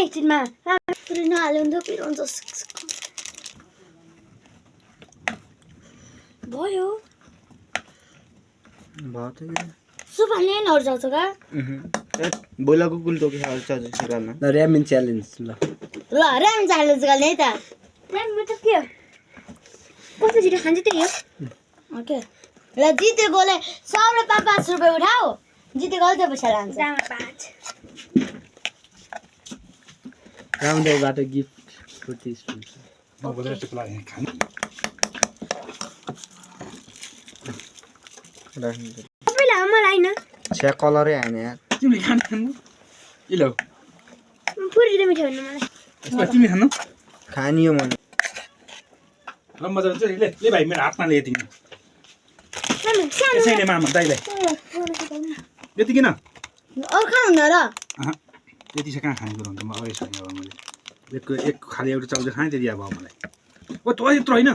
एकछिनमा पुरै नहाल्यो भने त पिरोन्छ भयो सुपाले नर्जाउँछ का बोलाको कुल तो के हाल चाल सिकाल्न ल र्यामिन च्यालेन्ज ल ऱ्याम च्यालेन्ज गर्ने है त ऱ्याम मतलब के हो कस्तो छिटो खान्छ त्यही हो ओके ल जितेकोले 100 र 5 रुपैयाँ उठाऊ जितेकोले त्यो पैसा लान्छ दामा 5 रामदेवबाट गिफ्ट 30 म बजार टिक लाग्यो खानु सबैले मलाई हैन छ्या कलरै हैन यार तिमीले खानु इलो पुरी त मिठो हुनु मलाई यसमा तिमी खानु खानियो मन ल मजा चाहिँ ले भाइ मेरो हातमा लिए तिमी यसैले मामा दाइलाई यति किन अरु खानु न र यति चाहिँ कहाँ खाने कुरो हुन्छ म अगाडि छैन अब मैले एक खाली एउटा चाउचाउ खाएँ त्यति अब मलाई ओ त्यो यत्रो होइन